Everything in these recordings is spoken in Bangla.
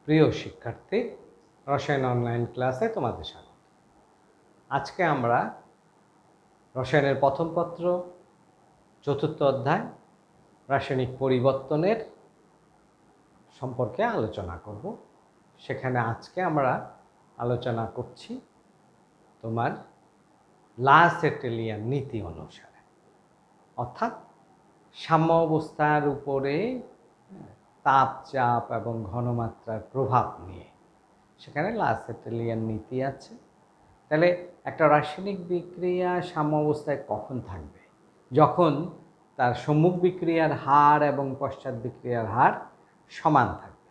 প্রিয় শিক্ষার্থী, রসায়ন অনলাইন ক্লাসে তোমাদের স্বাগত। আজকে আমরা রসায়নের প্রথম পত্র চতুর্থ অধ্যায় রাসায়নিক পরিবর্তনের সম্পর্কে আলোচনা করব। সেখানে আজকে আমরা আলোচনা করছি তোমার লা-সেটেলিয়ান নীতি অনুসারে, অর্থাৎ সাম্য অবস্থার উপরে তাপ, চাপ এবং ঘনমাত্রার প্রভাব নিয়ে। সেখানে লা-সেটেলিয়ান নীতি আছে। তাহলে একটা রাসায়নিক বিক্রিয়া সাম্য অবস্থায় কখন থাকবে? যখন তার সম্মুখ বিক্রিয়ার হার এবং পশ্চাৎ বিক্রিয়ার হার সমান থাকবে।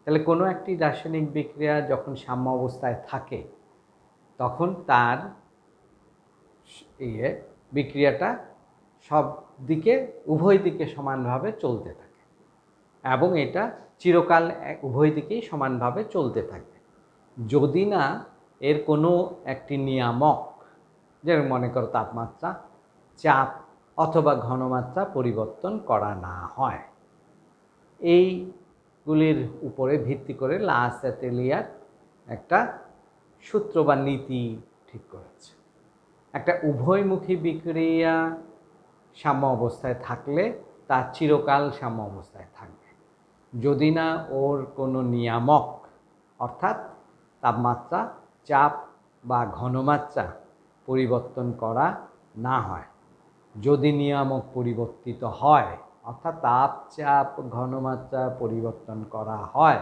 তাহলে কোনো একটি রাসায়নিক বিক্রিয়া যখন সাম্য অবস্থায় থাকে তখন তার বিক্রিয়াটা সব দিকে উভয় দিকে সমানভাবে চলতে থাকে এবং এটা চিরকাল উভয় দিকেই সমানভাবে চলতে থাকবে, যদি না এর কোনো একটি নিয়ামক, যেমন মনে করো তাপমাত্রা, চাপ অথবা ঘনমাত্রা পরিবর্তন করা না হয়। এইগুলির উপরে ভিত্তি করে লা-সেটেলিয়ার একটা সূত্র বা নীতি ঠিক করেছে। একটা উভয়মুখী বিক্রিয়া সাম্য অবস্থায় থাকলে তা চিরকাল সাম্য অবস্থায় থাকবে, যদি না ওর কোনো নিয়ামক অর্থাৎ তাপমাত্রা, চাপ বা ঘনমাত্রা পরিবর্তন করা না হয়। যদি নিয়ামক পরিবর্তিত হয়, অর্থাৎ তাপ, চাপ, ঘনমাত্রা পরিবর্তন করা হয়,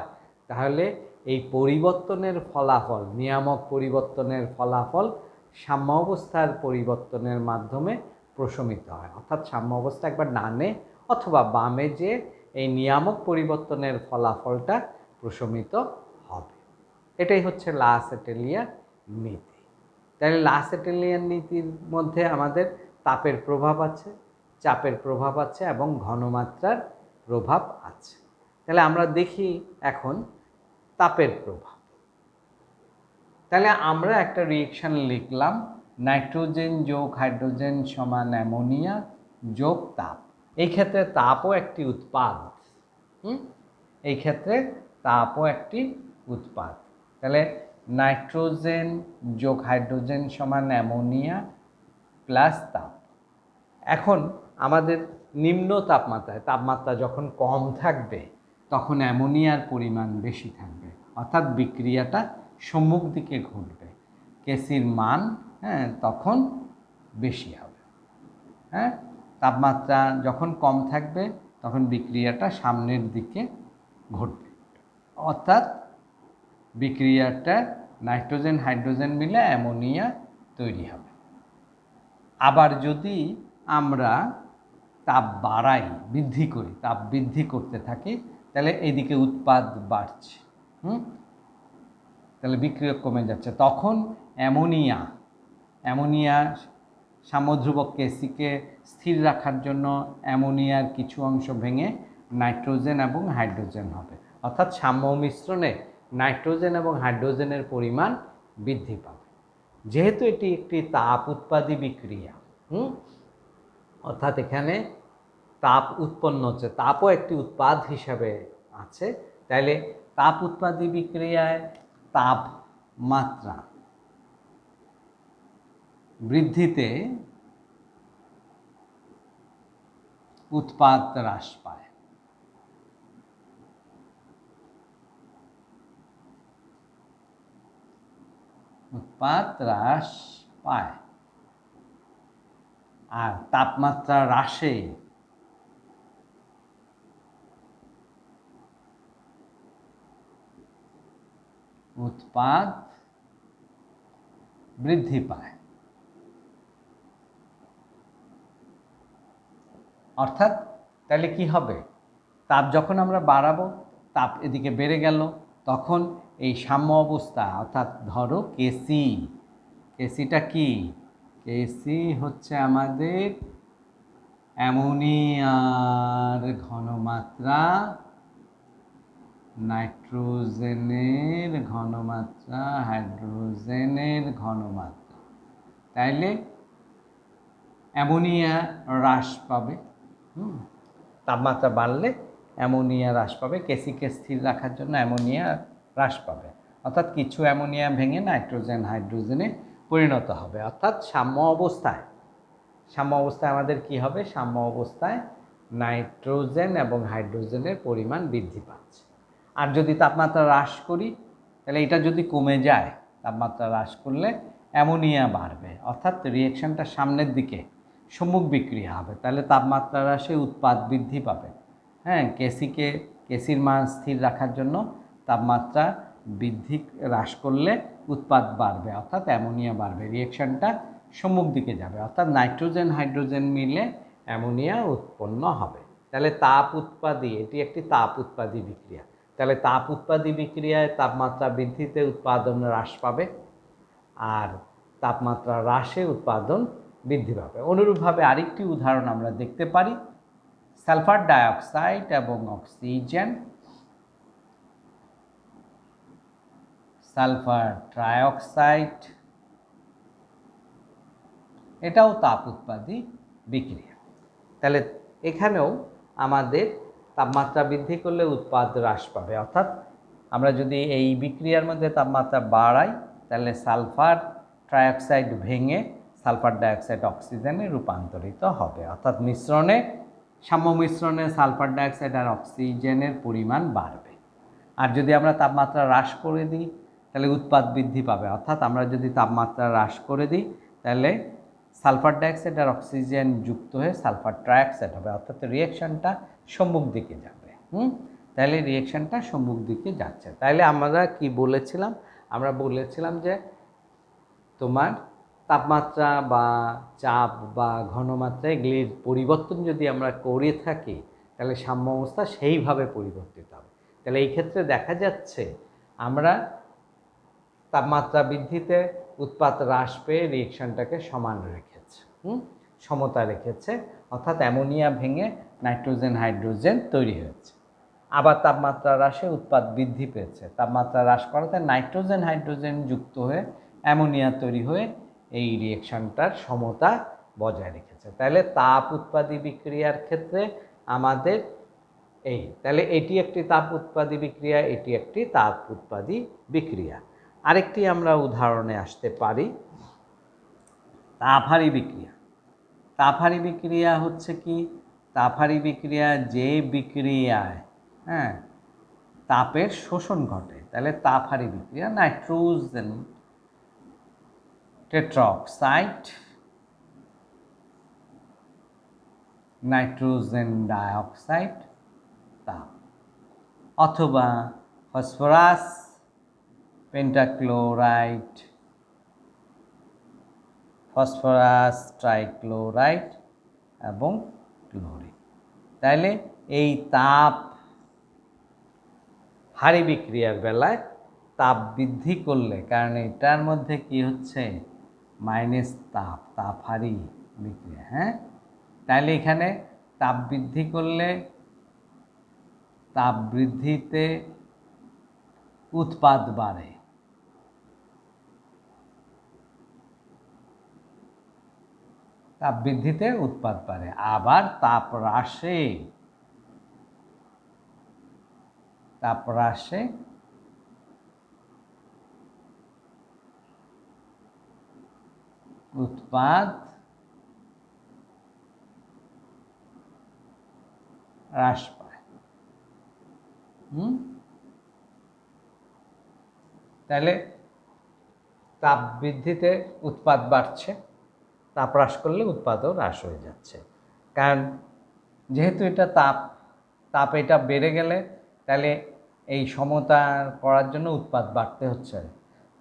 তাহলে এই পরিবর্তনের ফলাফল, নিয়ামক পরিবর্তনের ফলাফল সাম্য অবস্থার পরিবর্তনের মাধ্যমে প্রশমিত হয়। অর্থাৎ সাম্য অবস্থা একবার ডানে অথবা বামে যে এই নিয়ামক পরিবর্তনের ফলাফলটা প্রশমিত হবে। এটাই হচ্ছে লা-সেটেলিয়ান নীতি। তাহলে লা-সেটেলিয়ান নীতির মধ্যে আমাদের তাপের প্রভাব আছে, চাপের প্রভাব আছে এবং ঘনমাত্রার প্রভাব আছে। তাহলে আমরা দেখি এখন তাপের প্রভাব। তাহলে আমরা একটা রিঅ্যাকশন লিখলাম, নাইট্রোজেন যোগ হাইড্রোজেন সমান অ্যামোনিয়া যোগ তাপ। এই ক্ষেত্রে তাপও একটি উৎপাদ। এই ক্ষেত্রে তাপও একটি উৎপাদ। তাহলে নাইট্রোজেন যোগ হাইড্রোজেন সমান অ্যামোনিয়া প্লাস তাপ। এখন আমাদের নিম্ন তাপমাত্রায়, তাপমাত্রা যখন কম থাকবে তখন অ্যামোনিয়ার পরিমাণ বেশি থাকবে, অর্থাৎ বিক্রিয়াটা সম্মুখ দিকে ঘটবে, কেসির মান তখন বেশি হবে। তাপমাত্রা যখন কম থাকবে তখন বিক্রিয়াটা সামনের দিকে ঘটবে, অর্থাৎ বিক্রিয়াটা নাইট্রোজেন হাইড্রোজেন মিলে অ্যামোনিয়া তৈরি হবে। আবার যদি আমরা তাপ বাড়াই, বৃদ্ধি করি, তাপ বৃদ্ধি করতে থাকি, তাহলে এইদিকে উৎপাদ বাড়ছে, তাহলে বিক্রিয়া কমে যাচ্ছে। তখন অ্যামোনিয়া সাম্যধ্রুবক কেসিকে স্থির রাখার জন্য অ্যামোনিয়ার কিছু অংশ ভেঙে নাইট্রোজেন এবং হাইড্রোজেন হবে, অর্থাৎ সাম্য মিশ্রণে নাইট্রোজেন এবং হাইড্রোজেনের পরিমাণ বৃদ্ধি পাবে। যেহেতু এটি একটি তাপ উৎপাদী বিক্রিয়া, অর্থাৎ এখানে তাপ উৎপন্ন হচ্ছে, তাপও একটি উৎপাদ হিসাবে আছে, তাইলে তাপ উৎপাদী বিক্রিয়ায় তাপমাত্রা বৃদ্ধিতে উৎপাদ হ্রাস পায়। উৎপাদ হ্রাস পায় আর তাপমাত্রা হ্রাসে উৎপাদ বৃদ্ধি পায়। অর্থাৎ তাহলে কি হবে? তাপ যখন আমরা বাড়াবো, তাপ এদিকে বেড়ে গেল, তখন এই সাম্য অবস্থা, অর্থাৎ ধরো কেসিটা কি? কেসি হচ্ছে আমাদের অ্যামোনিয়ার ঘনমাত্রা, নাইট্রোজেনের ঘনমাত্রা, হাইড্রোজেনের ঘনমাত্রা। তাইলে অ্যামোনিয়া হ্রাস পাবে। তাপমাত্রা বাড়লে অ্যামোনিয়া হ্রাস পাবে, কেসিকে স্থির রাখার জন্য অ্যামোনিয়া হ্রাস পাবে, অর্থাৎ কিছু অ্যামোনিয়া ভেঙে নাইট্রোজেন হাইড্রোজেনে পরিণত হবে। অর্থাৎ সাম্য অবস্থায় আমাদের কি হবে? সাম্য অবস্থায় নাইট্রোজেন এবং হাইড্রোজেনের পরিমাণ বৃদ্ধি পাচ্ছে। আর যদি তাপমাত্রা হ্রাস করি তাহলে এটা যদি কমে যায়, তাপমাত্রা হ্রাস করলে অ্যামোনিয়া বাড়বে, অর্থাৎ রিয়েকশনটা সামনের দিকে সম্মুখ বিক্রিয়া হবে। তাহলে তাপমাত্রা হ্রাসে উৎপাদ বৃদ্ধি পাবে। হ্যাঁ, কেসির মান স্থির রাখার জন্য তাপমাত্রা হ্রাস করলে উৎপাদ বাড়বে, অর্থাৎ অ্যামোনিয়া বাড়বে, রিয়েকশনটা সম্মুখ দিকে যাবে, অর্থাৎ নাইট্রোজেন হাইড্রোজেন মিলে অ্যামোনিয়া উৎপন্ন হবে। তাহলে তাপ উৎপাদী, এটি একটি তাপ উৎপাদী বিক্রিয়া। তাহলে তাপ উৎপাদী বিক্রিয়ায় তাপমাত্রা বৃদ্ধিতে উৎপাদন হ্রাস পাবে, আর তাপমাত্রা হ্রাসে উৎপাদন বৃদ্ধি পাবে। অনুরূপভাবে আরেকটি উদাহরণ আমরা দেখতে পারি, সালফার ডাইঅক্সাইড এবং অক্সিজেন, সালফার ট্রাইঅক্সাইড, এটাও তাপ উৎপাদী বিক্রিয়া। তাহলে এখানেও আমাদের তাপমাত্রা বৃদ্ধি করলে উৎপাদ হ্রাস পাবে, অর্থাৎ আমরা যদি এই বিক্রিয়ার মধ্যে তাপমাত্রা বাড়াই তাহলে সালফার ট্রাইঅক্সাইড ভেঙে সালফার ডাইঅক্সাইড অক্সিজেনে রূপান্তরিত হবে, অর্থাৎ সাম্য মিশ্রণে সালফার ডাইঅক্সাইড আর অক্সিজেনের পরিমাণ বাড়বে। আর যদি আমরা তাপমাত্রা হ্রাস করে দিই তাহলে উৎপাদ বৃদ্ধি পাবে, অর্থাৎ আমরা যদি তাপমাত্রা হ্রাস করে দিই তাহলে সালফার ডাইঅক্সাইড আর অক্সিজেন যুক্ত হয়ে সালফার ট্রাইঅক্সাইড হবে, অর্থাৎ রিয়েকশনটা সম্মুখ দিকে যাবে। তাহলে রিয়েকশনটা সম্মুখ দিকে যাচ্ছে। তাহলে আমরা কি বলেছিলাম? আমরা বলেছিলাম যে তোমার তাপমাত্রা বা চাপ বা ঘনমাত্রা এগুলির পরিবর্তন যদি আমরা করে থাকি তাহলে সাম্য অবস্থা সেইভাবে পরিবর্তিত হবে। তাহলে এই ক্ষেত্রে দেখা যাচ্ছে আমরা তাপমাত্রা বৃদ্ধিতে উৎপাদ হ্রাস পেয়ে রিয়েকশনটাকে সমান রেখেছে, সমতা রেখেছে, অর্থাৎ অ্যামোনিয়া ভেঙে নাইট্রোজেন হাইড্রোজেন তৈরি হয়েছে। আবার তাপমাত্রা হ্রাসে উৎপাদ বৃদ্ধি পেয়েছে, তাপমাত্রা হ্রাস করাতে নাইট্রোজেন হাইড্রোজেন যুক্ত হয়ে অ্যামোনিয়া তৈরি হয়ে এই রিয়েকশনটার সমতা বজায় রেখেছে। তাহলে তাপ উৎপাদী বিক্রিয়ার ক্ষেত্রে আমাদের তাহলে এটি একটি তাপ উৎপাদী বিক্রিয়া, এটি একটি তাপ উৎপাদী বিক্রিয়া। আরেকটি আমরা উদাহরণে আসতে পারি, তাপহারী বিক্রিয়া। তাপহারী বিক্রিয়া হচ্ছে কি? তাপহারী বিক্রিয়া যে বিক্রিয়ায় তাপের শোষণ ঘটে, তাহলে তাপহারী বিক্রিয়া নাইট্রোজেন টেট্রাঅক্সাইড, নাইট্রোজেন ডাইঅক্সাইড তাপ, অথবা ফসফরাস পেন্টাক্লোরাইড, ফসফরাস ট্রাইক্লোরাইড এবং ক্লোরিন। তাহলে এই তাপ হারী বিক্রিয়ার বেলায় তাপ বৃদ্ধি করলে, কারণ এটার মধ্যে কি হচ্ছে মাইনাস তাপ হারী বিক্রিয়া, তাহলে এখানে তাপ বৃদ্ধি করলে তাপ বৃদ্ধিতে উৎপাদ বাড়ে, তাপ বৃদ্ধিতে উৎপাদ বাড়ে। আবার তাপ হ্রাসে উৎপাদ হ্রাস পায়। তাহলে তাপ বৃদ্ধিতে উৎপাদ বাড়ছে, তাপ হ্রাস করলে উৎপাদও হ্রাস হয়ে যাচ্ছে। কারণ যেহেতু এটা তাপ এটা বেড়ে গেলে তাহলে এই সমতা করার জন্য উৎপাদ বাড়তে হচ্ছে,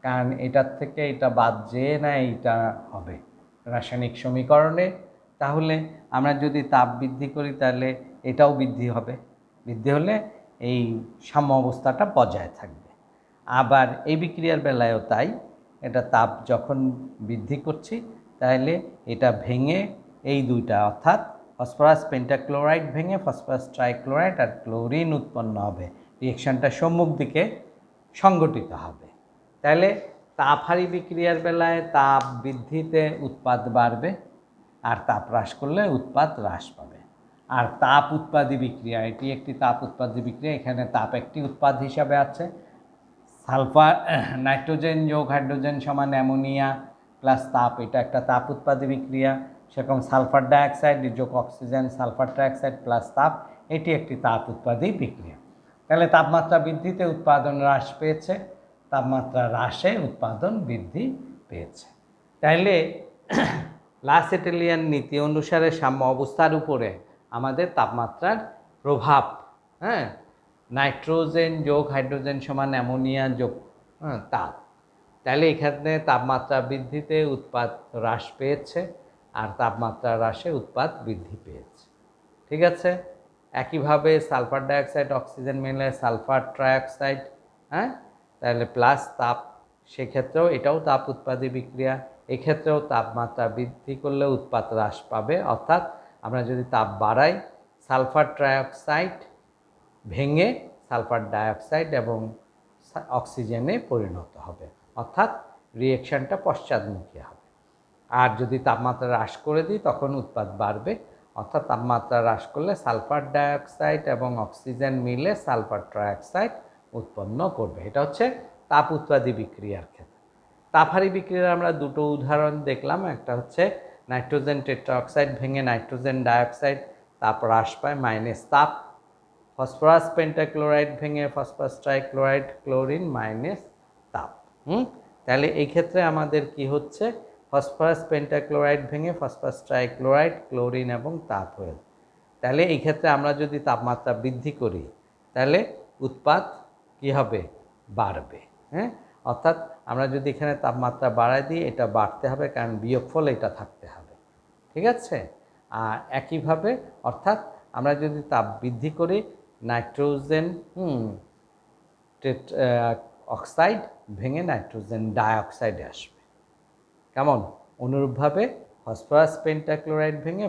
কারণ এটার থেকে এটা বাদ যেয়ে না এইটা হবে রাসায়নিক সমীকরণে। তাহলে আমরা যদি তাপ বৃদ্ধি করি তাহলে এটাও বৃদ্ধি হবে, বৃদ্ধি হলে এই সাম্য অবস্থাটা বজায় থাকবে। আবার এই বিক্রিয়ার বেলায়ও তাই, এটা তাপ যখন বৃদ্ধি করছি তাহলে এটা ভেঙে এই দুইটা, অর্থাৎ ফসফরাস পেন্টাক্লোরাইড ভেঙে ফসফরাস ট্রাইক্লোরাইড আর ক্লোরিন উৎপন্ন হবে, রিয়েকশনটা সম্মুখ দিকে সংঘটিত হবে। তাহলে তাপহারী বিক্রিয়ার বেলায় তাপ বৃদ্ধিতে উৎপাদ বাড়বে আর তাপ হ্রাস করলে উৎপাদ হ্রাস পাবে। আর তাপ উৎপাদী বিক্রিয়া, এটি একটি তাপ উৎপাদী বিক্রিয়া। এখানে তাপ একটি উৎপাদ হিসাবে আছে। সালফার নাইট্রোজেন যোগ হাইড্রোজেন সমান অ্যামোনিয়া প্লাস তাপ, এটা একটা তাপ উৎপাদী বিক্রিয়া। সেরকম সালফার ডাইঅক্সাইড যোগ অক্সিজেন সালফার ট্রাইঅক্সাইড প্লাস তাপ, এটি একটি তাপ উৎপাদী বিক্রিয়া। তাহলে তাপমাত্রা বৃদ্ধিতে উৎপাদন হ্রাস পেয়েছে, তাপমাত্রা হ্রাসে উৎপাদন বৃদ্ধি পেয়েছে। তাইলে লাসেটেলিয়ান নীতি অনুসারে সাম্য অবস্থার উপরে আমাদের তাপমাত্রার প্রভাব, হ্যাঁ, নাইট্রোজেন যোগ হাইড্রোজেন সমান অ্যামোনিয়া যোগ তাপ। তাহলে এখানে তাপমাত্রা বৃদ্ধিতে উৎপাদ হ্রাস পেয়েছে আর তাপমাত্রা হ্রাসে উৎপাদ বৃদ্ধি পেয়েছে। ঠিক আছে। একইভাবে সালফার ডাইঅক্সাইড অক্সিজেন মিলে সালফার ট্রাইঅক্সাইড, হ্যাঁ, তাহলে প্লাস তাপ, সেক্ষেত্রেও এটাও তাপ উৎপাদী বিক্রিয়া। এক্ষেত্রেও তাপমাত্রা বৃদ্ধি করলে উৎপাদ হ্রাস পাবে, অর্থাৎ আমরা যদি তাপ বাড়াই সালফার ট্রাইঅক্সাইড ভেঙে সালফার ডাইঅক্সাইড এবং অক্সিজেনে পরিণত হবে, অর্থাৎ রিঅ্যাকশনটা পশ্চাৎমুখী হবে। আর যদি তাপমাত্রা হ্রাস করে দিই তখন উৎপাদ বাড়বে, অর্থাৎ তাপমাত্রা হ্রাস করলে সালফার ডাইঅক্সাইড এবং অক্সিজেন মিলে সালফার ট্রাইঅক্সাইড উৎপন্ন করবে। এটা হচ্ছে তাপ উৎপাদী বিক্রিয়ার ক্ষেত্রে। তাপহারী বিক্রিয়ার আমরা দুটো উদাহরণ দেখলাম। একটা হচ্ছে নাইট্রোজেন টেট্রাঅক্সাইড ভেঙে নাইট্রোজেন ডাইঅক্সাইড, তাপ হ্রাস পায় মাইনাস তাপ। ফসফরাস পেন্টাক্লোরাইড ভেঙে ফসফরাস ট্রাইক্লোরাইড ক্লোরিন মাইনাস তাপ। তাহলে এই ক্ষেত্রে আমাদের কি হচ্ছে, ফসফরাস পেন্টাক্লোরাইড ভেঙে ফসফরাস ট্রাইক্লোরাইড ক্লোরিন এবং তাপ হয়ে। তাহলে এই ক্ষেত্রে আমরা যদি তাপমাত্রা বৃদ্ধি করি তাহলে উৎপাদ কি হবে, বাড়বে। হ্যাঁ, অর্থাৎ আমরা যদি এখানে তাপমাত্রা বাড়াই দিই এটা বাড়তে হবে, কারণ বিয়োগফল এটা থাকতে হবে। ঠিক আছে। আর একইভাবে অর্থাৎ আমরা যদি তাপ বৃদ্ধি করি নাইট্রোজেন অক্সাইড ভেঙে নাইট্রোজেন ডাইঅক্সাইডে আসবে। কেমন? অনুরূপভাবে ফসফরাস পেন্টাক্লোরাইড ভেঙে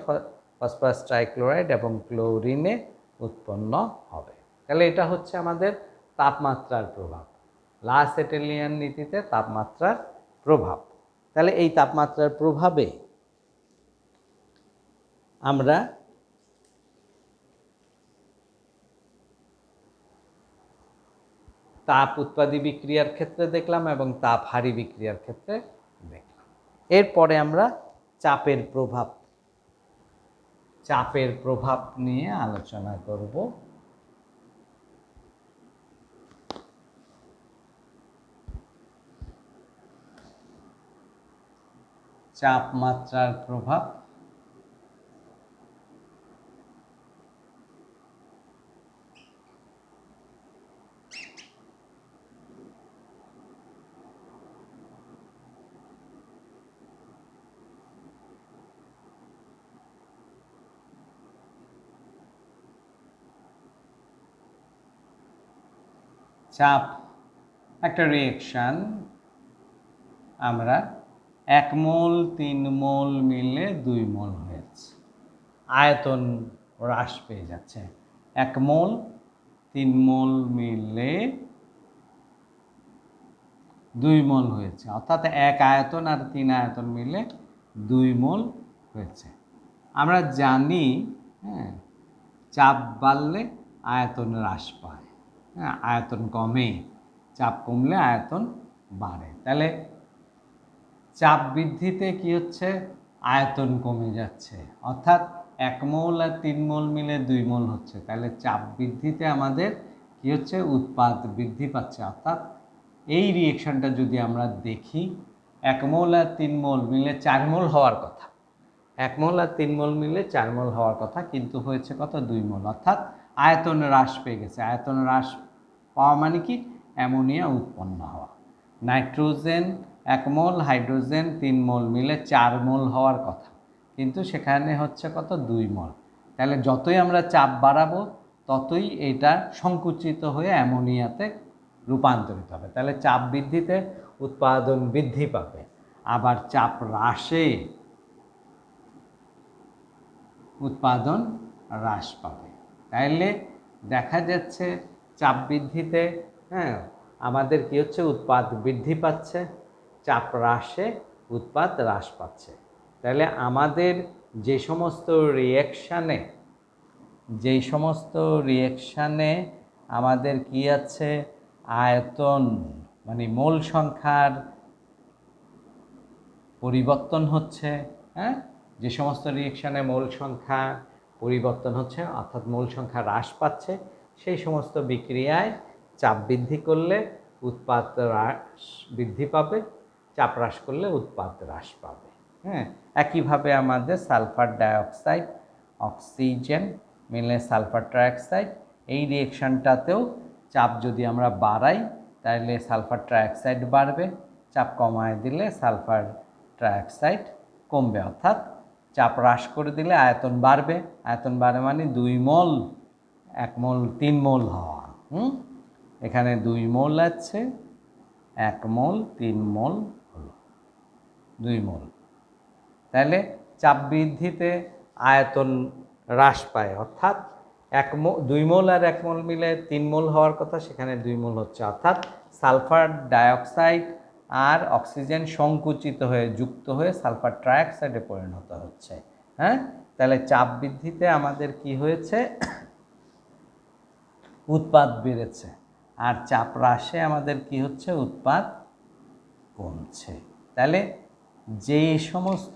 ফসফরাস ট্রাইক্লোরাইড এবং ক্লোরিনে উৎপন্ন হবে। তাহলে এটা হচ্ছে আমাদের তাপমাত্রার প্রভাব, লাসেটেলিয়ান নীতিতে তাপমাত্রার প্রভাব। তাহলে এই তাপমাত্রার প্রভাবে আমরা তাপ উৎপাদী বিক্রিয়ার ক্ষেত্রে দেখলাম এবং তাপহারী বিক্রিয়ার ক্ষেত্রে দেখলাম। এরপরে আমরা চাপের প্রভাব নিয়ে আলোচনা করব। চাপমাত্রার প্রভাব। চাপ একটা রিঅ্যাকশান, আমরা 1 মোল 3 মোল মিলে 2 মোল হয়েছে, আয়তন হ্রাস পেয়ে যাচ্ছে। 1 মোল 3 মোল মিলে 2 মোল হয়েছে, অর্থাৎ 1 আয়তন আর 3 আয়তন মিলে 2 মোল হয়েছে। আমরা জানি, হ্যাঁ, চাপ বাড়লে আয়তন হ্রাস পায়, হ্যাঁ, আয়তন কমে, চাপ কমলে আয়তন বাড়ে। তাহলে চাপ বৃদ্ধিতে কি হচ্ছে, আয়তন কমে যাচ্ছে, অর্থাৎ 1 মোল আর 3 মোল মিলে 2 মোল হচ্ছে। তাহলে চাপ বৃদ্ধিতে আমাদের কি হচ্ছে, উৎপাদ বৃদ্ধি পাচ্ছে। অর্থাৎ এই রিঅ্যাকশনটা যদি আমরা দেখি 1 মোল আর 3 মোল মিলে 4 মোল হওয়ার কথা, 1 মোল আর 3 মোল মিলে 4 মোল হওয়ার কথা, কিন্তু হয়েছে কত, 2 মোল, অর্থাৎ আয়তন হ্রাস পেয়ে গেছে। আয়তন হ্রাস পাওয়া মানে কি, অ্যামোনিয়া উৎপন্ন হওয়া। নাইট্রোজেন 1 মোল, হাইড্রোজেন 3 মোল মিলে 4 মোল হওয়ার কথা, কিন্তু সেখানে হচ্ছে কত, 2 মোল। তাহলে যতই আমরা চাপ বাড়াবো ততই এটা সংকুচিত হয়ে অ্যামোনিয়াতে রূপান্তরিত হবে। তাহলে চাপ বৃদ্ধিতে উৎপাদন বৃদ্ধি পাবে, আবার চাপ হ্রাসে উৎপাদন হ্রাস পাবে। তাইলে দেখা যাচ্ছে চাপ বৃদ্ধিতে, হ্যাঁ, আমাদের কি হচ্ছে, উৎপাদ বৃদ্ধি পাচ্ছে, চাপ হ্রাসে উৎপাদ হ্রাস পাচ্ছে। তাহলে আমাদের যে সমস্ত রিঅ্যাকশানে যেই সমস্ত রিয়েকশানে আমাদের কি আছে, আয়তন মানে মোল সংখ্যার পরিবর্তন হচ্ছে, হ্যাঁ, যে সমস্ত রিয়েকশানে মোল সংখ্যা পরিবর্তন হচ্ছে অর্থাৎ মোল সংখ্যা হ্রাস পাচ্ছে, সেই সমস্ত বিক্রিয়ায় চাপ বৃদ্ধি করলে উৎপাদ হ্রাস বৃদ্ধি পাবে, চাপ হ্রাস করলে উৎপাদ হ্রাস পাবে। হ্যাঁ, একইভাবে আমাদের সালফার ডাইঅক্সাইড অক্সিজেন মিলে সালফার ট্রাইঅক্সাইড, এই রিয়েকশানটাতেও চাপ যদি আমরা বাড়াই তাহলে সালফার ট্রাইঅক্সাইড বাড়বে, চাপ কমায় দিলে সালফার ট্রাইঅক্সাইড কমবে, অর্থাৎ চাপ হ্রাস করে দিলে আয়তন বাড়বে, আয়তন বাড়ে মানে 2 মোল 1 মোল 3 মোল হওয়া। এখানে 2 মোল আছে, 1 মোল 3 মোল হলো 2 মোল। তাহলে চাপ বৃদ্ধিতে আয়তন হ্রাস পায়, অর্থাৎ 2 মোল আর 1 মোল মিলে 3 মোল হওয়ার কথা, সেখানে 2 মোল হচ্ছে, অর্থাৎ সালফার ডাইঅক্সাইড আর অক্সিজেন সংকুচিত হয়ে যুক্ত হয়ে সালফার ট্রাইঅক্সাইডে পরিণত হচ্ছে। হ্যাঁ, তাহলে চাপ বৃদ্ধিতে আমাদের কি হয়েছে, উৎপাদ বেড়েছে, আর চাপ হ্রাসে আমাদের কি হচ্ছে, উৎপাদ কমছে। তাহলে যে সমস্ত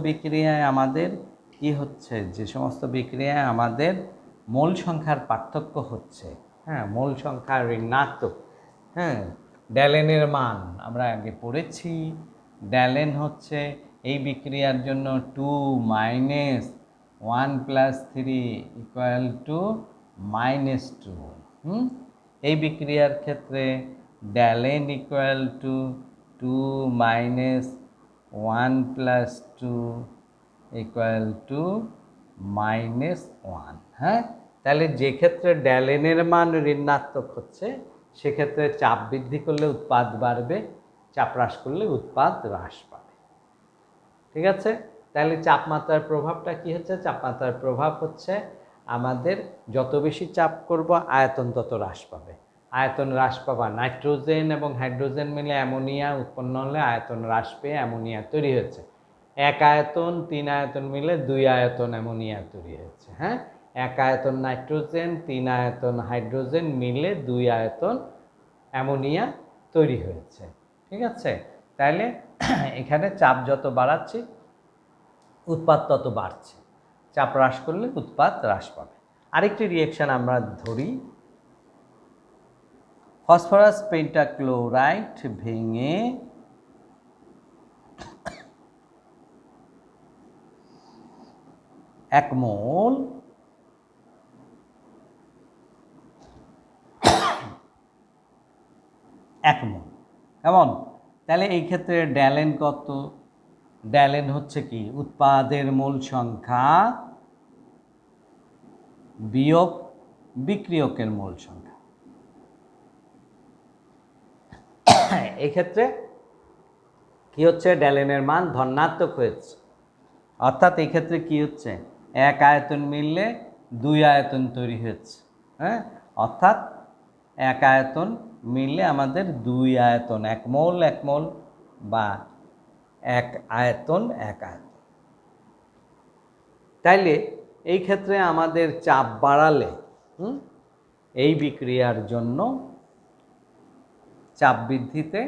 বিক্রিয়ায় আমাদের কি হচ্ছে, যে সমস্ত বিক্রিয়ায় আমাদের মোল সংখ্যার পার্থক্য হচ্ছে, হ্যাঁ, মোল সংখ্যা ঋণাত্মক, হ্যাঁ, ড্যালেনের মান আমরা আগে পড়েছি, ড্যালেন হচ্ছে এই বিক্রিয়ার জন্য 2 - 1 + 3 = -2। এই বিক্রিয়ার ক্ষেত্রে ড্যালেন = 2 - 1 + 2 = -1। হ্যাঁ, তাহলে যে ক্ষেত্রে ড্যালেনের মান ঋণাত্মক হচ্ছে সেক্ষেত্রে চাপ বৃদ্ধি করলে উৎপাদ বাড়বে, চাপ হ্রাস করলে উৎপাদ হ্রাস পাবে। ঠিক আছে, তাহলে চাপমাত্রার প্রভাবটা কি হচ্ছে, চাপমাত্রার প্রভাব হচ্ছে আমাদের যত বেশি চাপ করব আয়তন তত হ্রাস পাবে, আয়তন হ্রাস পাবা, নাইট্রোজেন এবং হাইড্রোজেন মিলে অ্যামোনিয়া উৎপন্ন হলে আয়তন হ্রাস পেয়ে অ্যামোনিয়া তৈরি হচ্ছে, 1 আয়তন 3 আয়তন মিলে 2 আয়তন অ্যামোনিয়া তৈরি হচ্ছে। হ্যাঁ, 1 আয়তন নাইট্রোজেন 3 আয়তন হাইড্রোজেন মিলে 2 আয়তন অ্যামোনিয়া তৈরি হয়েছে। ঠিক আছে, তাহলে এখানে চাপ যত বাড়াচ্ছি উৎপাদ তত বাড়ছে, চাপ হ্রাস করলে উৎপাদ হ্রাস পাবে। আরেকটি রিয়েকশন আমরা ধরি, ফসফরাস পেন্টাক্লোরাইড ভেঙে 1 মোল কেমন, তাহলে এই ক্ষেত্রে ড্যালেন কত, ড্যালেন হচ্ছে কি উৎপাদের মোল সংখ্যা বিয়োগ বিক্রিয়কের মোল সংখ্যা। এই ক্ষেত্রে কি হচ্ছে, ড্যালেনের মান ধনাত্মক হয়েছে, অর্থাৎ এই ক্ষেত্রে কি হচ্ছে, 1 আয়তন মিললে 2 আয়তন তৈরি হয়েছে। হ্যাঁ, অর্থাৎ 1 আয়তন মিললে আমাদের 2 আয়তন, 1 মোল 1 মোল বা 1 আয়তন 1 আয়তন। তাইলে এই ক্ষেত্রে আমাদের চাপ বাড়ালে এই বিক্রিয়ার জন্য চাপ বৃদ্ধিতে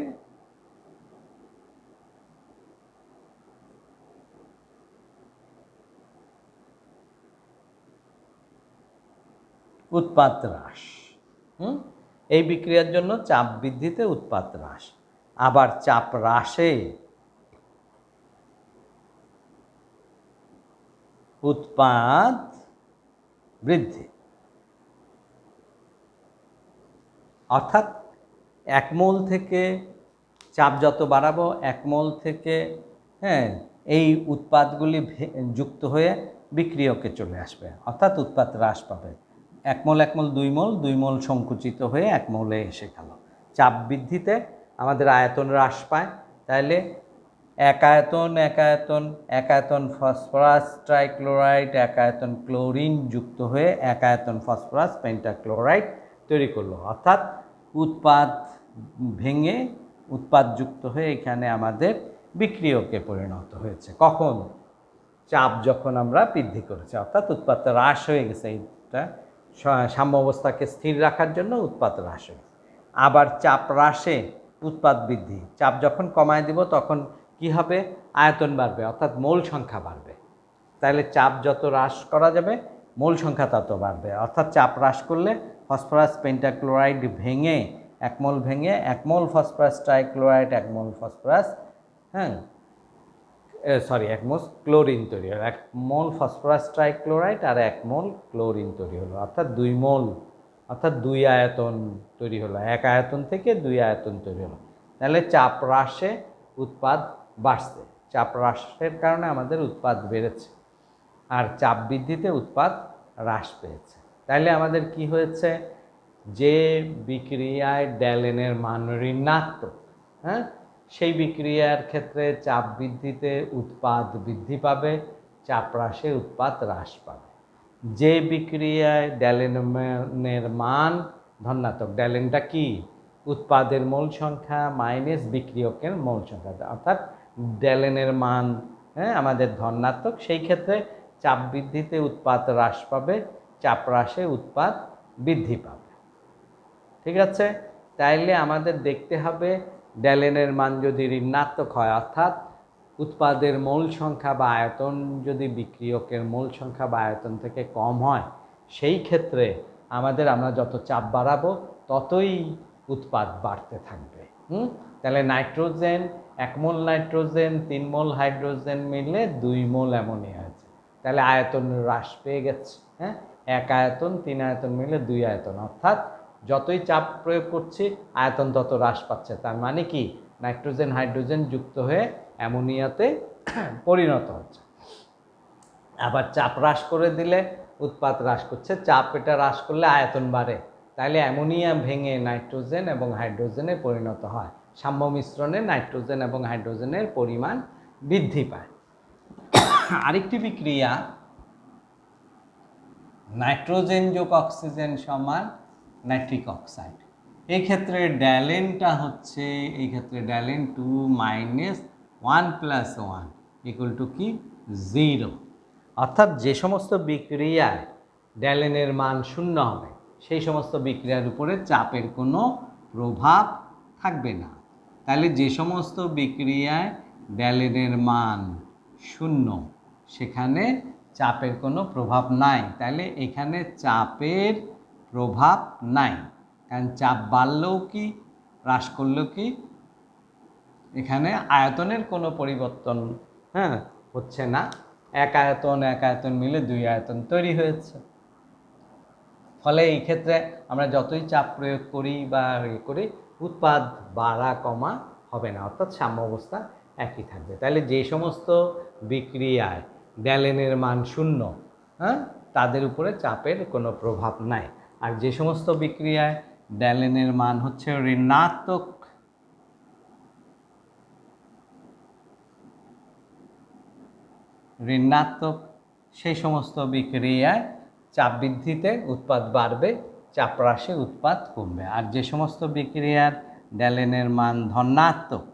উৎপাদ হ্রাস, এই বিক্রিয়ার জন্য চাপ বৃদ্ধিতে উৎপাদ হ্রাস, আবার চাপ হ্রাসে উৎপাদ বৃদ্ধি, অর্থাৎ 1 মোল থেকে চাপ যত বাড়াবো 1 মোল থেকে, হ্যাঁ, এই উৎপাদগুলি যুক্ত হয়ে বিক্রিয়কে চলে আসবে, অর্থাৎ উৎপাদ হ্রাস পাবে। 1 মোল 1 মোল 2 মোল 2 মোল সংকুচিত হয়ে 1 মোলে এসে গেল। চাপ বৃদ্ধিতে আমাদের আয়তন হ্রাস পায়, তাহলে 1 আয়তন 1 আয়তন 1 আয়তন ফসফরাস ট্রাইক্লোরাইড 1 আয়তন ক্লোরিন যুক্ত হয়ে 1 আয়তন ফসফরাস পেন্টাক্লোরাইড তৈরি করলো, অর্থাৎ উৎপাদ ভেঙে উৎপাদ যুক্ত হয়ে এখানে আমাদের বিক্রিয়কে পরিণত হয়েছে। কখন, চাপ যখন আমরা বৃদ্ধি করেছি, অর্থাৎ উৎপাদ হ্রাস হয়ে গেছে, এইটা সাম্য অবস্থাকে স্থির রাখার জন্য উৎপাদ হ্রাস হয়ে গেছে। আবার চাপ হ্রাসে উৎপাদ বৃদ্ধি, চাপ যখন কমায় দিব তখন কি হবে, আয়তন বাড়বে, অর্থাৎ মোল সংখ্যা বাড়বে। তাহলে চাপ যত হ্রাস করা যাবে মোল সংখ্যা তত বাড়বে, অর্থাৎ চাপ হ্রাস করলে ফসফরাস পেন্টাক্লোরাইড ভেঙে 1 মোল ভেঙে 1 মোল ফসফরাস ট্রাইক্লোরাইড 1 মোল ফসফরাস 1 মোল ক্লোরিন তৈরি হলো, 1 মোল ফসফরাস ট্রাইক্লোরাইড আর 1 মোল ক্লোরিন তৈরি হলো, অর্থাৎ 2 মোল, অর্থাৎ 2 আয়তন তৈরি হলো, 1 আয়তন থেকে 2 আয়তন তৈরি হলো। তাহলে চাপ হ্রাসে উৎপাদ বাড়ছে, চাপ হ্রাসের কারণে আমাদের উৎপাদ বেড়েছে, আর চাপ বৃদ্ধিতে উৎপাদ হ্রাস পেয়েছে। তাইলে আমাদের কি হয়েছে, যে বিক্রিয়ায় ড্যালেনের মান ঋণাত্মক, সেই বিক্রিয়ার ক্ষেত্রে চাপ বৃদ্ধিতে উৎপাদ বৃদ্ধি পাবে, চাপ হ্রাসে উৎপাদ হ্রাস পাবে। যে বিক্রিয়ায় ড্যালেনের মান ধনাত্মক, ড্যালেনটা কি, উৎপাদের মোল সংখ্যা মাইনাস বিক্রিয়কের মোল সংখ্যা, অর্থাৎ ড্যালেনের মান আমাদের ধনাত্মক, সেই ক্ষেত্রে চাপ বৃদ্ধিতে উৎপাদ হ্রাস পাবে, চাপ হ্রাসে উৎপাদ বৃদ্ধি পাবে। ঠিক আছে, তাইলে আমাদের দেখতে হবে ড্যালেনের মান যদি ঋণাত্মক হয়, অর্থাৎ উৎপাদের মোল সংখ্যা বা আয়তন যদি বিক্রিয়কের মোল সংখ্যা বা আয়তন থেকে কম হয়, সেই ক্ষেত্রে আমরা যত চাপ বাড়াবো ততই উৎপাদ বাড়তে থাকবে। তাহলে নাইট্রোজেন 1 মোল নাইট্রোজেন 3 মোল হাইড্রোজেন মিললে 2 মোল অ্যামোনিয়া আছে, তাহলে আয়তন হ্রাস পেয়ে গেছে। 1 আয়তন 3 আয়তন মিলে 2 আয়তন, অর্থাৎ যতই চাপ প্রয়োগ করছি আয়তন তত হ্রাস পাচ্ছে। তার মানে কি, নাইট্রোজেন হাইড্রোজেন যুক্ত হয়ে অ্যামোনিয়াতে পরিণত হচ্ছে। আবার চাপ হ্রাস করে দিলে উৎপাদ হ্রাস করছে, চাপ এটা হ্রাস করলে আয়তন বাড়ে, তাহলে অ্যামোনিয়া ভেঙে নাইট্রোজেন এবং হাইড্রোজেনে পরিণত হয়, সাম্য মিশ্রণে নাইট্রোজেন এবং হাইড্রোজেনের পরিমাণ বৃদ্ধি পায়। আরেকটি বিক্রিয়া নাইট্রোজেন যোগ অক্সিজেন সমান নাইট্রিক অক্সাইড। এই ক্ষেত্রে ড্যালেনটা হচ্ছে, এই ক্ষেত্রে ড্যালেন 2 মাইনাস 1 প্লাস 1 ইকুয়াল টু কি 0, অর্থাৎ যে সমস্ত বিক্রিয়ায় ড্যালেনের মান 0 হবে সেই সমস্ত বিক্রিয়ার উপরে চাপের কোনো প্রভাব থাকবে না। তাহলে যে সমস্ত বিক্রিয়ায় ড্যালেনের মান 0 সেখানে চাপের কোনো প্রভাব নাই, তাহলে এখানে চাপের প্রভাব নাই, কারণ চাপ বাড়লেও কি হ্রাস করলেও কি এখানে আয়তনের কোনো পরিবর্তন হচ্ছে না, 1 আয়তন মিলে 2 আয়তন তৈরি হয়েছে। ফলে এই ক্ষেত্রে আমরা যতই চাপ প্রয়োগ করি বা করি উৎপাদ বাড়া কমা হবে না, অর্থাৎ সাম্য অবস্থা একই থাকবে। তাহলে যে সমস্ত বিক্রিয়ায় ড্যালেনের মান 0 তাদের উপরে চাপের কোনো প্রভাব নাই, আর যে সমস্ত বিক্রিয়ায় ড্যালেনের মান হচ্ছে ঋণাত্মক, সেই সমস্ত বিক্রিয়ায় চাপ বৃদ্ধিতে উৎপাদ বাড়বে, চাপ হ্রাসে উৎপাদ কমবে। আর যে সমস্ত বিক্রিয়ার ড্যালেনের মান ধনাত্মক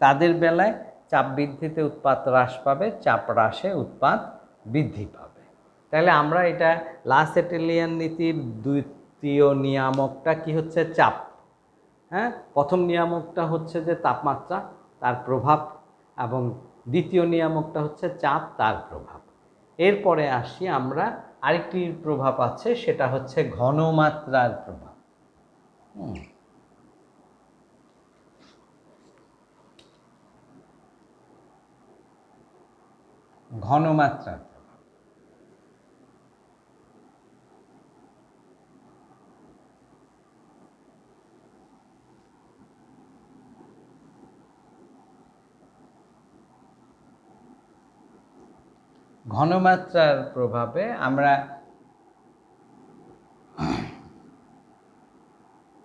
তাদের বেলায় চাপ বৃদ্ধিতে উৎপাদ হ্রাস পাবে, চাপ হ্রাসে উৎপাদ বৃদ্ধি পাবে। তাহলে আমরা এটা লা-স্যাটেলিয়ান নীতির দ্বিতীয় নিয়ামকটা কি হচ্ছে, চাপ। প্রথম নিয়ামকটা হচ্ছে যে তাপমাত্রা তার প্রভাব, এবং দ্বিতীয় নিয়ামকটা হচ্ছে চাপ তার প্রভাব। এরপরে আসি আমরা আরেকটি প্রভাব আছে, সেটা হচ্ছে ঘনমাত্রার প্রভাব। ঘনমাত্রার প্রভাব, ঘনমাত্রার প্রভাবে আমরা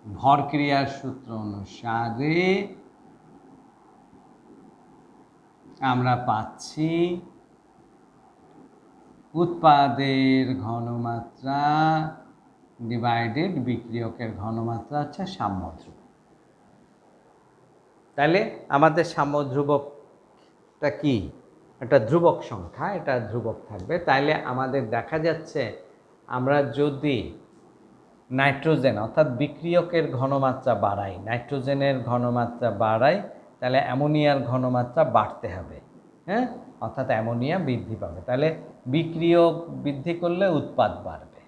ভর ক্রিয়ার সূত্র অনুসারে আমরা পাচ্ছি উৎপাদের ঘনমাত্রা ডিভাইডেড বিক্রিয়কের ঘনমাত্রা হচ্ছে সাম্য ধ্রুবক। তাহলে আমাদের সাম্য ধ্রুবকটা কি, একটা ধ্রুবক সংখ্যা, এটা ধ্রুবক থাকবে। তাইলে আমাদের দেখা যাচ্ছে আমরা যদি নাইট্রোজেন অর্থাৎ বিক্রিয়কের ঘনমাত্রা বাড়াই, নাইট্রোজেনের ঘনমাত্রা বাড়াই, তাহলে অ্যামোনিয়ার ঘনমাত্রা বাড়তে হবে, হ্যাঁ, অর্থাৎ অ্যামোনিয়া বৃদ্ধি পাবে। তাহলে বিক্রিয়ক বৃদ্ধি করলে উৎপাদ বাড়বে।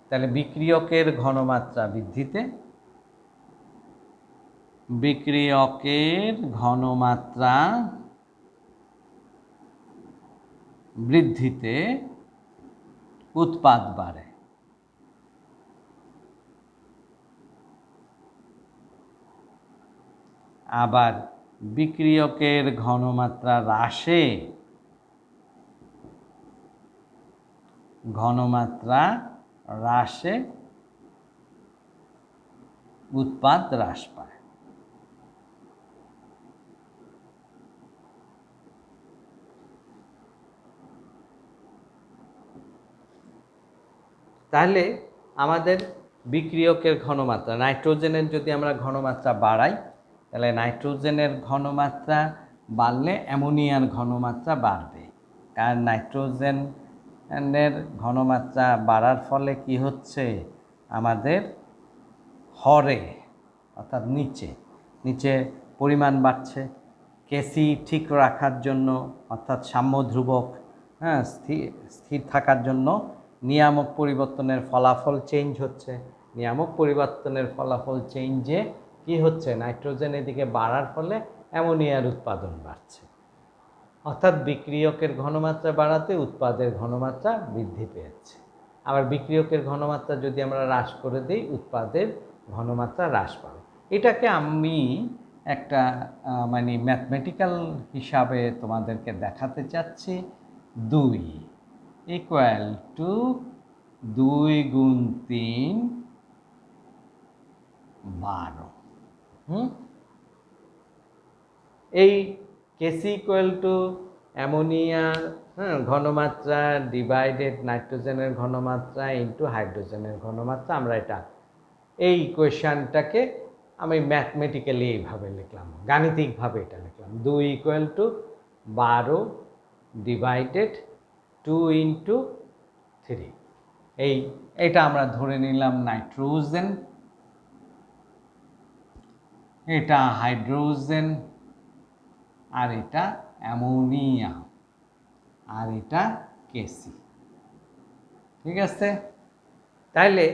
তাহলে বিক্রিয়কের ঘনমাত্রা বৃদ্ধিতে, বিক্রিয়কের ঘনমাত্রা বৃদ্ধিতে উৎপাদ বাড়ে। আবার বিক্রিয়কের ঘনমাত্রা হ্রাসে উৎপাদ হ্রাস পায়। তাহলে আমাদের বিক্রিয়কের ঘনমাত্রা, নাইট্রোজেনের যদি আমরা ঘনমাত্রা বাড়াই, তাহলে নাইট্রোজেনের ঘনমাত্রা বাড়লে অ্যামোনিয়ার ঘনমাত্রা বাড়বে। কারণ নাইট্রোজেনের ঘনমাত্রা বাড়ার ফলে কি হচ্ছে, আমাদের হরে অর্থাৎ নিচে পরিমাণ বাড়ছে। কেসি ঠিক রাখার জন্য অর্থাৎ সাম্য ধ্রুবক, হ্যাঁ, স্থির থাকার জন্য নিয়ামক পরিবর্তনের ফলাফল চেঞ্জ হচ্ছে। নিয়ামক পরিবর্তনের ফলাফল চেঞ্জে কি হচ্ছে, নাইট্রোজেন এদিকে বাড়ার ফলে অ্যামোনিয়ার উৎপাদন বাড়ছে। অর্থাৎ বিক্রিয়কের ঘনমাত্রা বাড়াতে উৎপাদের ঘনমাত্রা বৃদ্ধি পেয়েছে। আবার বিক্রিয়কের ঘনমাত্রা যদি আমরা হ্রাস করে দিই, উৎপাদের ঘনমাত্রা হ্রাস পাবে। এটাকে আমি একটা মানে ম্যাথমেটিক্যাল হিসাবে তোমাদেরকে দেখাতে চাচ্ছি। 2 ইকুয়াল টু 2 গুণ 3 12। এই কেসি ইকুয়াল টু অ্যামোনিয়ার ঘনমাত্রা ডিভাইডেড নাইট্রোজেনের ঘনমাত্রা ইন্টু হাইড্রোজেনের ঘনমাত্রা, আমরা এটা এই ইকুয়েশানটাকে আমি ম্যাথমেটিক্যালি এইভাবে লিখলাম, গাণিতিকভাবে এটা লিখলাম। 2 ইকুয়াল টু 12 ডিভাইডেড 2 ইন্টু 3। এটা আমরা ধরে নিলাম নাইট্রোজেন, এটা হাইড্রোজেন, আর এটা অ্যামোনিয়া, আর এটা কেসি। ঠিক আছে? তাহলে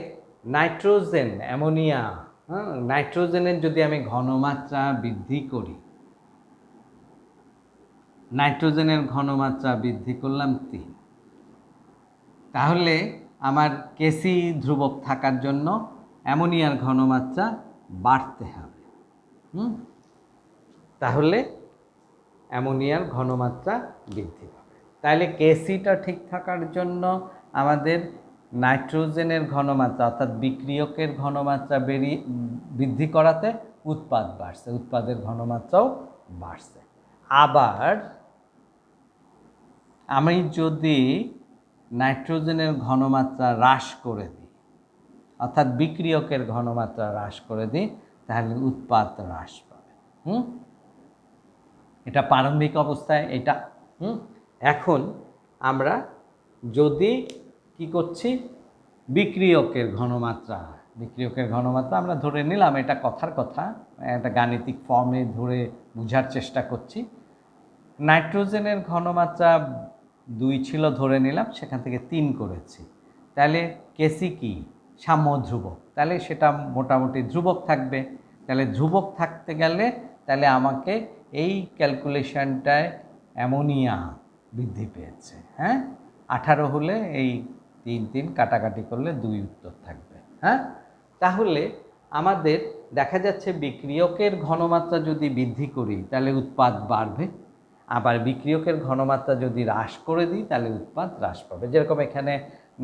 নাইট্রোজেন, অ্যামোনিয়া, নাইট্রোজেনের যদি আমি ঘনমাত্রা বৃদ্ধি করি, নাইট্রোজেনের ঘনমাত্রা বৃদ্ধি করলাম 3, তাহলে আমার কেসি ধ্রুবক থাকার জন্য অ্যামোনিয়ার ঘনমাত্রা বাড়তে হবে। তাহলে অ্যামোনিয়ার ঘনমাত্রা বৃদ্ধি পাবে। তাহলে কেসিটা ঠিক থাকার জন্য আমাদের নাইট্রোজেনের ঘনমাত্রা অর্থাৎ বিক্রিয়কের ঘনমাত্রা বৃদ্ধি করাতে উৎপাদ বাড়ছে, উৎপাদের ঘনমাত্রাও বাড়ছে। আবার আমি যদি নাইট্রোজেনের ঘনমাত্রা হ্রাস করে দিই, অর্থাৎ বিক্রিয়কের ঘনমাত্রা হ্রাস করে দিই, তাহলে উৎপাদ হ্রাস পাবে। এটা প্রারম্ভিক অবস্থায় এটা। এখন আমরা যদি কি করছি, বিক্রিয়কের ঘনমাত্রা আমরা ধরে নিলাম, এটা কথার কথা, একটা গাণিতিক ফর্মে ধরে বোঝার চেষ্টা করছি। নাইট্রোজেনের ঘনমাত্রা 2 ছিল ধরে নিলাম, সেখান থেকে 3 করেছি। তাহলে কেসি কি, সাম্য ধ্রুবক, তাহলে সেটা মোটামুটি ধ্রুবক থাকবে। তাহলে ধ্রুবক থাকতে গেলে তাহলে আমাকে এই ক্যালকুলেশনটায় অ্যামোনিয়া বৃদ্ধি পেয়েছে। 18 হলে এই 3 কাটাকাটি করলে 2 উত্তর থাকবে। তাহলে আমাদের দেখা যাচ্ছে বিক্রিয়কের ঘনমাত্রা যদি বৃদ্ধি করি তাহলে উৎপাদ বাড়বে, আবার বিক্রিয়কের ঘনমাত্রা যদি হ্রাস করে দিই তাহলে উৎপাদ হ্রাস পাবে। যেরকম এখানে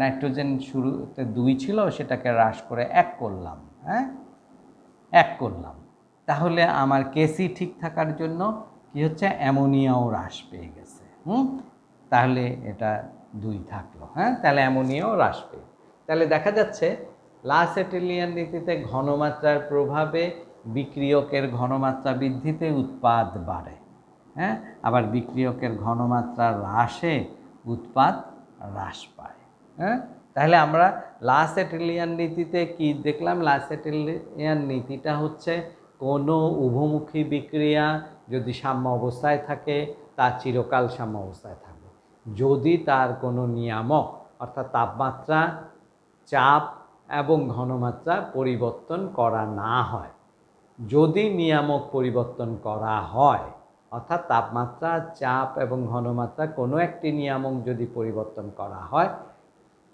নাইট্রোজেন শুরুতে 2 ছিল, সেটাকে হ্রাস করে 1 করলাম, 1 করলাম, তাহলে আমার কেসি ঠিক থাকার জন্য কি হচ্ছে, অ্যামোনিয়াও হ্রাস পেয়ে গেছে। তাহলে এটা 2 থাকলো। তাহলে অ্যামোনিয়াও হ্রাস পেয়ে, তাহলে দেখা যাচ্ছে লা-স্যাটেলিয়ান নীতিতে ঘনমাত্রার প্রভাবে বিক্রিয়কের ঘনমাত্রা বৃদ্ধিতে উৎপাদ বাড়ে। হ্যাঁ, আবার বিক্রিয়কের ঘনমাত্রা হ্রাসে উৎপাদ হ্রাস পায়। হ্যাঁ, তাহলে আমরা লা-স্যাটেলিয়ান নীতিতে কি দেখলাম? লা-স্যাটেলিয়ান নীতিটা হচ্ছে কোনো উভমুখী বিক্রিয়া যদি সাম্য অবস্থায় থাকে তা চিরকাল সাম্য অবস্থায় থাকবে যদি তার কোনো নিয়ামক অর্থাৎ তাপমাত্রা, চাপ এবং ঘনমাত্রা পরিবর্তন করা না হয়। যদি নিয়ামক পরিবর্তন করা হয় অর্থাৎ তাপমাত্রা, চাপ এবং ঘনমাত্রা কোনো একটি নিয়ামক যদি পরিবর্তন করা হয়,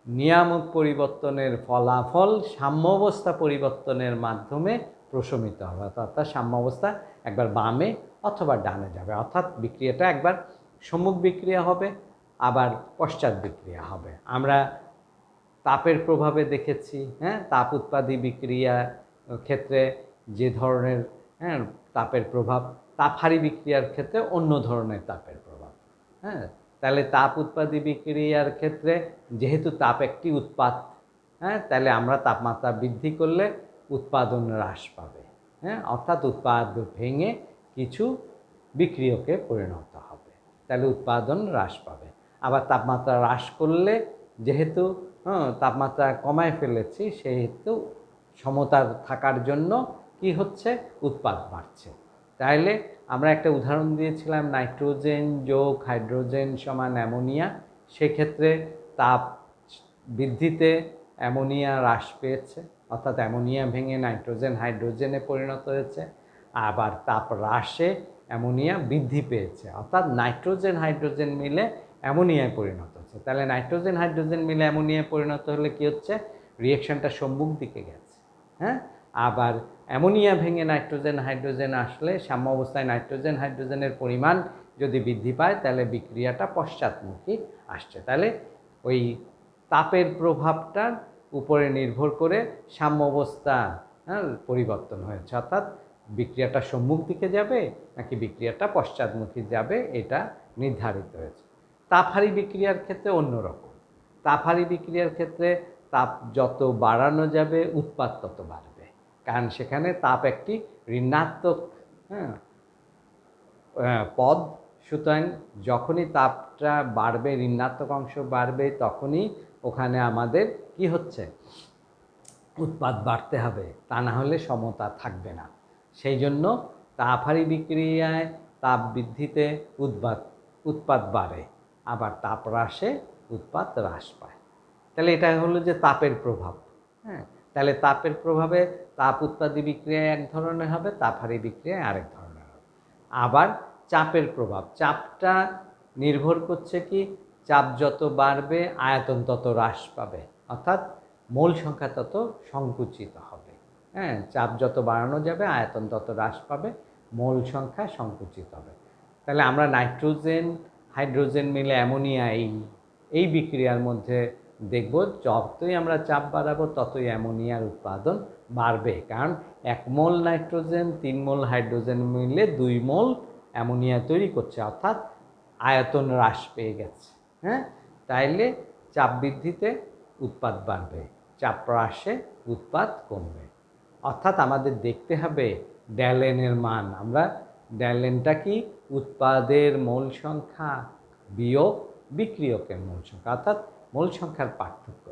নিয়ামক পরিবর্তনের ফলাফল সাম্যাবস্থা পরিবর্তনের মাধ্যমে প্রশমিত হবে। অর্থাৎ সাম্যাবস্থা একবার বামে অথবা ডানে যাবে, অর্থাৎ বিক্রিয়াটা একবার সম্মুখ বিক্রিয়া হবে আবার পশ্চাৎ বিক্রিয়া হবে। আমরা তাপের প্রভাবে দেখেছি, হ্যাঁ, তাপ উৎপাদী বিক্রিয়ার ক্ষেত্রে যে ধরনের তাপের প্রভাব, তাপহারী বিক্রিয়ার ক্ষেত্রে অন্য ধরনের তাপের প্রভাব। হ্যাঁ, তাহলে তাপ উৎপাদী বিক্রিয়ার ক্ষেত্রে যেহেতু তাপ একটি উৎপাদ, হ্যাঁ, তাহলে আমরা তাপমাত্রা বৃদ্ধি করলে উৎপাদন হ্রাস পাবে। হ্যাঁ, অর্থাৎ উৎপাদ ভেঙে কিছু বিক্রিয়কে পরিণত হবে, তাহলে উৎপাদন হ্রাস পাবে। আবার তাপমাত্রা হ্রাস করলে যেহেতু তাপমাত্রা কমায় ফেলেছি সেহেতু সমতার থাকার জন্য কি হচ্ছে? উৎপাদ বাড়ছে। তাহলে আমরা একটা উদাহরণ দিয়েছিলাম নাইট্রোজেন যোগ হাইড্রোজেন সমান অ্যামোনিয়া। সেক্ষেত্রে তাপ বৃদ্ধিতে অ্যামোনিয়া হ্রাস পেয়েছে, অর্থাৎ অ্যামোনিয়া ভেঙে নাইট্রোজেন হাইড্রোজেনে পরিণত হয়েছে। আবার তাপ হ্রাসে অ্যামোনিয়া বৃদ্ধি পেয়েছে, অর্থাৎ নাইট্রোজেন হাইড্রোজেন মিলে অ্যামোনিয়ায় পরিণত হচ্ছে। তাহলে নাইট্রোজেন হাইড্রোজেন মিলে অ্যামোনিয়ায় পরিণত হলে কী হচ্ছে? রিঅ্যাকশনটা সম্মুখ দিকে গেছে। হ্যাঁ, আবার অ্যামোনিয়া ভেঙে নাইট্রোজেন হাইড্রোজেন আসলে সাম্য অবস্থায় নাইট্রোজেন হাইড্রোজেনের পরিমাণ যদি বৃদ্ধি পায় তাহলে বিক্রিয়াটা পশ্চাৎমুখী আসছে। তাহলে ওই তাপের প্রভাবটার উপরে নির্ভর করে সাম্য অবস্থা পরিবর্তন হয়েছে, অর্থাৎ বিক্রিয়াটা সম্মুখ দিকে যাবে নাকি বিক্রিয়াটা পশ্চাৎমুখী যাবে এটা নির্ধারিত হয়েছে। তাপহারী বিক্রিয়ার ক্ষেত্রে অন্যরকম। তাপহারী বিক্রিয়ার ক্ষেত্রে তাপ যত বাড়ানো যাবে উৎপাদ তত বাড়বে, কারণ সেখানে তাপ একটি ঋণাত্মক পদ। সুতরাং যখনই তাপটা বাড়বে, ঋণাত্মক অংশ বাড়বে, তখনই ওখানে আমাদের কি হচ্ছে? উৎপাদ বাড়তে হবে, তা না হলে সমতা থাকবে না। সেই জন্য তাপহারী বিক্রিয়ায় তাপ বৃদ্ধিতে উৎপাদ বাড়ে, আবার তাপ হ্রাসে উৎপাদ হ্রাস পায়। তাহলে এটা হলো যে তাপের প্রভাব। হ্যাঁ, তাহলে তাপের প্রভাবে তাপ উৎপাদী বিক্রিয়া এক ধরনের হবে, তাপহারী বিক্রিয়া আরেক ধরনের হবে। আবার চাপের প্রভাব, চাপটা নির্ভর করছে কি? চাপ যত বাড়বে আয়তন তত হ্রাস পাবে, অর্থাৎ মোল সংখ্যা তত সংকুচিত হবে। হ্যাঁ, চাপ যত বাড়ানো যাবে আয়তন তত হ্রাস পাবে, মোল সংখ্যা সংকুচিত হবে। তাহলে আমরা নাইট্রোজেন হাইড্রোজেন মিলে অ্যামোনিয়া এই বিক্রিয়ার মধ্যে দেখব যতই আমরা চাপ বাড়াবো ততই অ্যামোনিয়ার উৎপাদন বাড়বে, কারণ 1 মোল নাইট্রোজেন 3 মোল হাইড্রোজেন মিলে 2 মোল অ্যামোনিয়া তৈরি করছে, অর্থাৎ আয়তন হ্রাস পেয়ে গেছে। হ্যাঁ, তাইলে চাপ বৃদ্ধিতে উৎপাদ বাড়বে, চাপ হ্রাসে উৎপাদ কমবে। অর্থাৎ আমাদের দেখতে হবে ড্যালেনের মান। আমরা ড্যালেনটা কি? উৎপাদের মোল সংখ্যা বিয়োগ বিক্রিয়কের মোল সংখ্যা, অর্থাৎ মোল সংখ্যার পার্থক্য।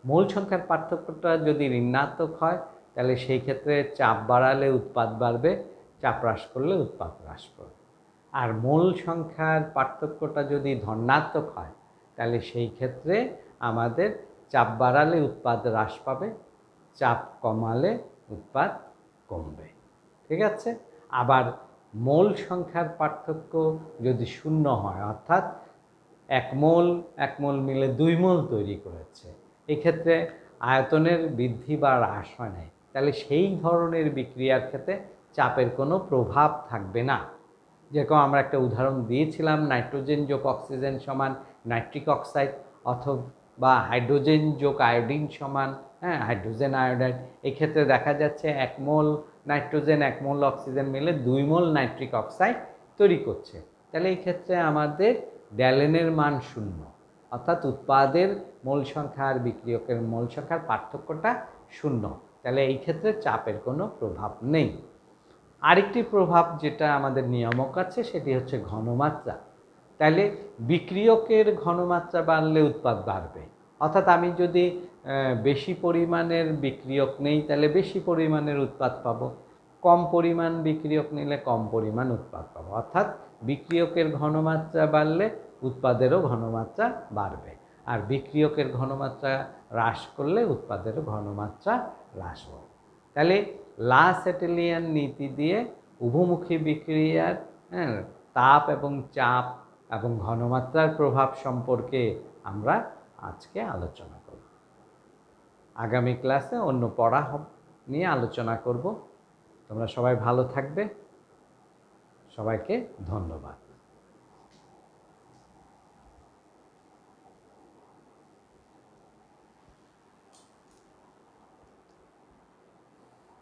মোল সংখ্যার পার্থক্যটা যদি ঋণাত্মক হয় তাহলে সেই ক্ষেত্রে চাপ বাড়ালে উৎপাদ বাড়বে, চাপ হ্রাস করলে উৎপাদ হ্রাস পাবে। আর মোল সংখ্যার পার্থক্যটা যদি ধনাত্মক হয় তাহলে সেই ক্ষেত্রে আমাদের চাপ বাড়ালে উৎপাদ হ্রাস পাবে, চাপ কমালে উৎপাদ কমবে। ঠিক আছে? আবার মোল সংখ্যার পার্থক্য যদি শূন্য হয়, অর্থাৎ 1 মোল মিলে 2 মোল তৈরি করেছে, এক্ষেত্রে আয়তনের বৃদ্ধি বা হ্রাস হয় নাই, তাহলে সেই ধরনের বিক্রিয়ার ক্ষেত্রে চাপের কোনো প্রভাব থাকবে না। যেরকম আমরা একটা উদাহরণ দিয়েছিলাম নাইট্রোজেন যোগ অক্সিজেন সমান নাইট্রিক অক্সাইড, অথবা হাইড্রোজেন যোগ আয়োডিন সমান হাইড্রোজেন আয়োডাইড। এক্ষেত্রে দেখা যাচ্ছে 1 মোল নাইট্রোজেন 1 মোল অক্সিজেন মিলে 2 মোল নাইট্রিক অক্সাইড তৈরি করছে। তাহলে এই ক্ষেত্রে আমাদের ড্যালেনের মান 0, অর্থাৎ উৎপাদের মোল সংখ্যা আর বিক্রিয়কের মোল সংখ্যার পার্থক্যটা 0। তাহলে এই ক্ষেত্রে চাপের কোনো প্রভাব নেই। আরেকটি প্রভাব যেটা আমাদের নিয়ামক আছে সেটি হচ্ছে ঘনমাত্রা। তাহলে বিক্রিয়কের ঘনমাত্রা বাড়লে উৎপাদ বাড়বে। অর্থাৎ আমি যদি বেশি পরিমাণের বিক্রিয়ক নেই তাহলে বেশি পরিমাণের উৎপাদ পাবো, কম পরিমাণ বিক্রিয়ক নিলে কম পরিমাণ উৎপাদ পাবো। অর্থাৎ বিক্রিয়কের ঘনমাত্রা বাড়লে উৎপাদেরও ঘনমাত্রা বাড়বে, আর বিক্রিয়কের ঘনমাত্রা হ্রাস করলে উৎপাদেরও ঘনমাত্রা হ্রাস পাবে। তাহলে লা স্যাটেলিয়ান নীতি দিয়ে উভমুখী বিক্রিয়ার তাপ এবং চাপ এবং ঘনমাত্রার প্রভাব সম্পর্কে আমরা আজকে আলোচনা করব। আগামী ক্লাসে অন্য পড়া নিয়ে আলোচনা করব। তোমরা সবাই ভালো থাকবে। সবাইকে ধন্যবাদ।